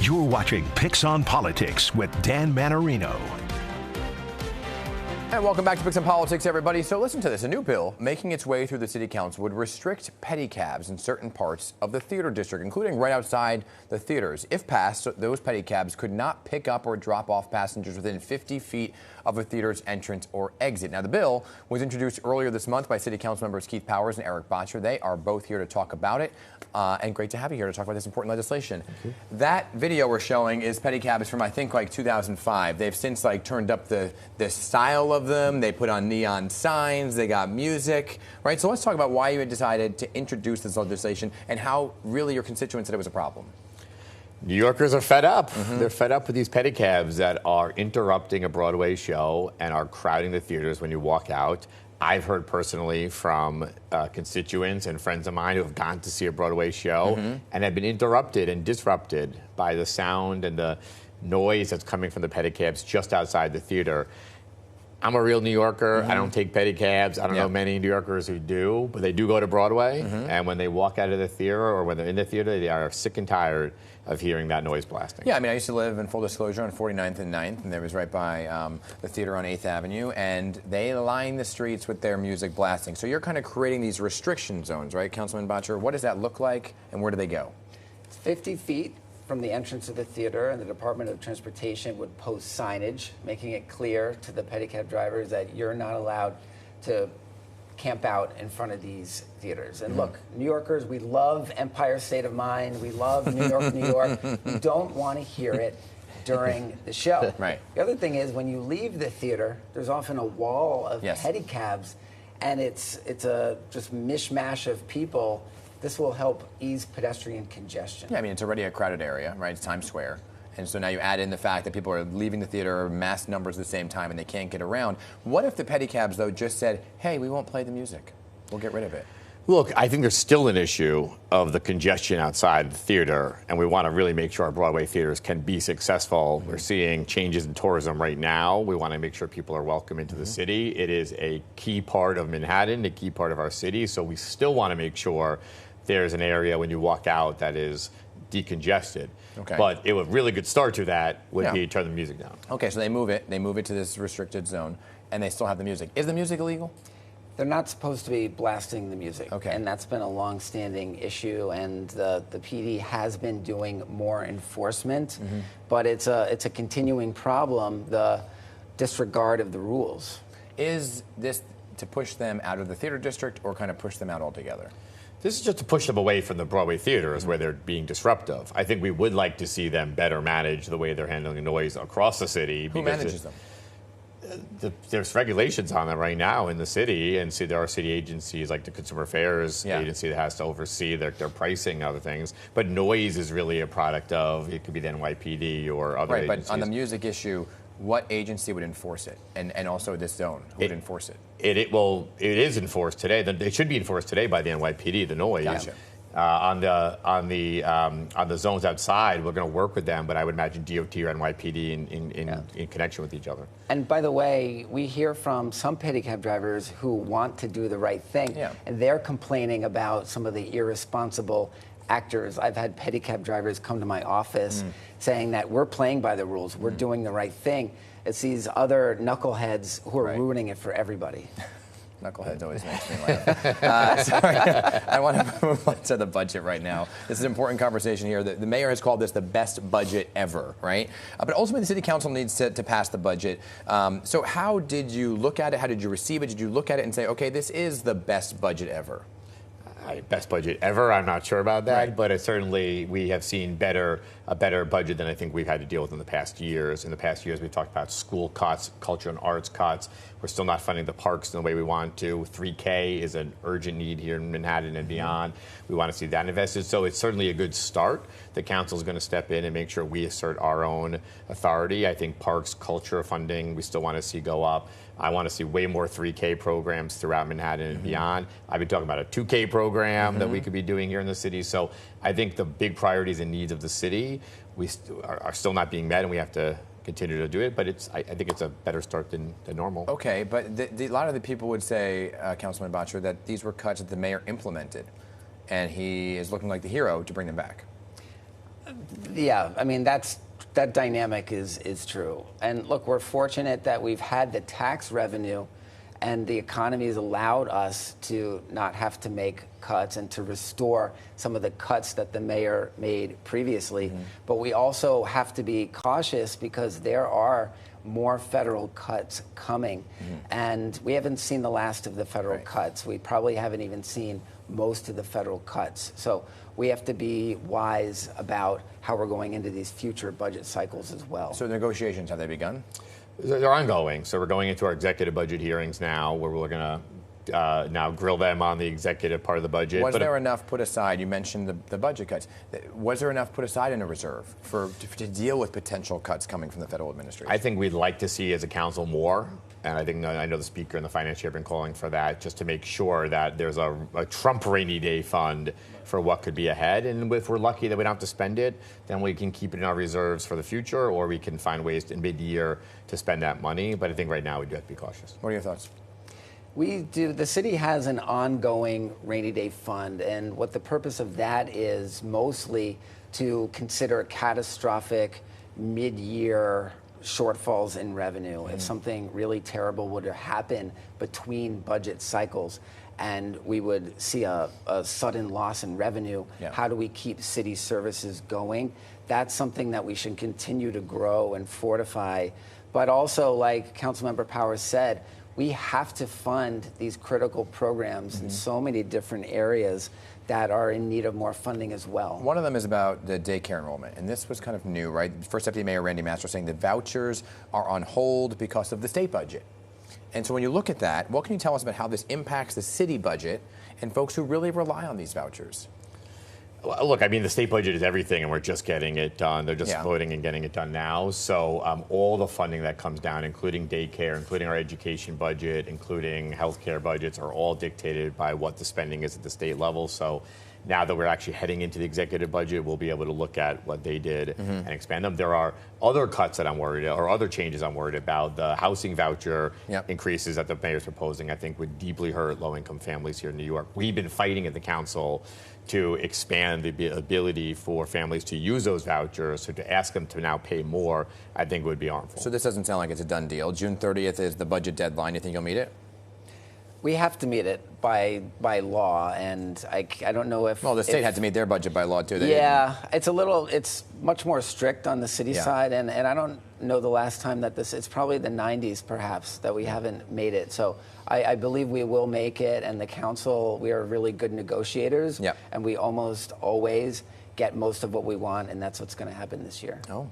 You're watching Picks on Politics with Dan Manarino. And welcome back to Picks on Politics, everybody. So listen to this. A new bill making its way through the city council would restrict pedicabs in certain parts of the theater district, including right outside the theaters. If passed, those pedicabs could not pick up or drop off passengers within 50 feet of a theater's entrance or exit. Now, the bill was introduced earlier this month by City Council members Keith Powers and Erik Bottcher. They are both here to talk about it. And great to have you here to talk about this important legislation. That video we're showing is pedicabs from, I think, like 2005. They've since turned up the style of them. They put on neon signs. They got music, right? So let's talk about why you had decided to introduce this legislation and how really your constituents said it was a problem. New Yorkers are fed up. They're fed up with these pedicabs that are interrupting a Broadway show and are crowding the theaters when you walk out. I've heard personally from constituents and friends of mine who have gone to see a Broadway show and have been interrupted and disrupted by the sound and the noise that's coming from the pedicabs just outside the theater. I'm a real New Yorker. I don't take pedicabs. I don't know many New Yorkers who do, but they do go to Broadway. And when they walk out of the theater or when they're in the theater, they are sick and tired of hearing that noise blasting. Yeah, I mean, I used to live, in full disclosure, on 49th and 9th, and there was right by the theater on 8th Avenue, and they line the streets with their music blasting. So you're kind of creating these restriction zones, right, Councilman Bottcher? What does that look like, and where do they go? It's 50 feet from the entrance of the theater, and the Department of Transportation would post signage making it clear to the pedicab drivers that you're not allowed to camp out in front of these theaters. And look, New Yorkers, we love Empire State of Mind. We love New York, New York. We don't want to hear it during the show. Right. The other thing is when you leave the theater, there's often a wall of pedicabs, and it's a just mishmash of people. This will help ease pedestrian congestion. Yeah, I mean, it's already a crowded area, right? It's Times Square. And so now you add in the fact that people are leaving the theater mass numbers at the same time and they can't get around. What if the pedicabs, though, just said, hey, we won't play the music. We'll get rid of it. Look, I think there's still an issue of the congestion outside the theater, and we want to really make sure our Broadway theaters can be successful. We're seeing changes in tourism right now. We want to make sure people are welcome into the city. It is a key part of Manhattan, a key part of our city, so we still want to make sure there's an area when you walk out that is decongested. Okay. But a really good start to that would be turn the music down. Okay, so they move it to this restricted zone, and they still have the music. Is the music illegal? They're not supposed to be blasting the music. Okay. And that's been a long-standing issue, and the PD has been doing more enforcement, but it's a continuing problem, the disregard of the rules. Is this to push them out of the theater district or kind of push them out altogether? This is just to push them away from the Broadway theaters where they're being disruptive. I think we would like to see them better manage the way they're handling noise across the city. Who manages them? There's regulations on them right now in the city, and there are city agencies like the Consumer Affairs agency that has to oversee their pricing and other things. But noise is really a product of, it could be the NYPD or other agencies. But on the music issue, what agency would enforce it? And also this zone, who would enforce it? It is enforced today. It should be enforced today by the NYPD, the noise. Gotcha. On the zones outside, we're going to work with them, but I would imagine DOT or NYPD in connection with each other. And by the way, we hear from some pedicab drivers who want to do the right thing, and they're complaining about some of the irresponsible actors. I've had pedicab drivers come to my office saying that we're playing by the rules, we're doing the right thing. It's these other knuckleheads who are ruining it for everybody. Knuckleheads always makes me laugh. Sorry, I want to move on to the budget right now. This is an important conversation here. The mayor has called this the best budget ever, right? But ultimately, the city council needs to pass the budget. So how did you look at it? How did you receive it? Did you look at it and say, okay, this is the best budget ever? Best budget ever, I'm not sure about that, but certainly we have seen a better budget than I think we've had to deal with in the past years. In the past years, we've talked about school cuts, culture and arts cuts. We're still not funding the parks in the way we want to. 3K is an urgent need here in Manhattan and beyond. We want to see that invested. So it's certainly a good start. The council is going to step in and make sure we assert our own authority. I think parks, culture funding, we still want to see go up. I want to see way more 3K programs throughout Manhattan and beyond. I've been talking about a 2K program that we could be doing here in the city. So I think the big priorities and needs of the city are still not being met, and we have to continue to do it. But I think it's a better start than normal. Okay, but a lot of the people would say, Councilman Bottcher, that these were cuts that the mayor implemented, and he is looking like the hero to bring them back. Yeah, I mean, that dynamic is true. And look, we're fortunate that we've had the tax revenue and the economy has allowed us to not have to make cuts and to restore some of the cuts that the mayor made previously. But we also have to be cautious because there are more federal cuts coming. And we haven't seen the last of the federal cuts. We probably haven't even seen most of the federal cuts. So we have to be wise about how we're going into these future budget cycles as well. So negotiations, have they begun? They're ongoing. So we're going into our executive budget hearings now, where we're going to now grill them on the executive part of the budget. Was there enough put aside? You mentioned the budget cuts. Was there enough put aside in a reserve to deal with potential cuts coming from the federal administration? I think we'd like to see as a council more. And I know the speaker and the finance chair have been calling for that, just to make sure that there's a Trump rainy day fund for what could be ahead. And if we're lucky that we don't have to spend it, then we can keep it in our reserves for the future, or we can find ways in mid-year to spend that money. But I think right now we do have to be cautious. What are your thoughts? We do. The city has an ongoing rainy day fund, and what the purpose of that is mostly to consider catastrophic mid-year shortfalls in revenue. If something really terrible would happen between budget cycles and we would see a sudden loss in revenue, how do we keep city services going? That's something that we should continue to grow and fortify. But also, like Councilmember Powers said, we have to fund these critical programs in so many different areas that are in need of more funding as well. One of them is about the daycare enrollment, and this was kind of new, right? First Deputy Mayor Randy Mastro saying the vouchers are on hold because of the state budget. And so when you look at that, what can you tell us about how this impacts the city budget and folks who really rely on these vouchers? Look, I mean, the state budget is everything, and we're just getting it done. They're just voting and getting it done now. So all the funding that comes down, including daycare, including our education budget, including healthcare budgets, are all dictated by what the spending is at the state level. So now that we're actually heading into the executive budget, we'll be able to look at what they did and expand them. There are other cuts that I'm worried about, or other changes I'm worried about. The housing voucher increases that the mayor's proposing, I think, would deeply hurt low-income families here in New York. We've been fighting at the council to expand the ability for families to use those vouchers. So to ask them to now pay more, I think would be harmful. So this doesn't sound like it's a done deal. June 30th is the budget deadline. You think you'll meet it? We have to meet it by law, and I don't know if... Well, the state had to meet their budget by law, too. It's much more strict on the city side, and I don't know the last time that it's probably the 90s, perhaps, that we haven't made it. So I believe we will make it, and the council, we are really good negotiators, and we almost always get most of what we want, and that's what's going to happen this year. Oh.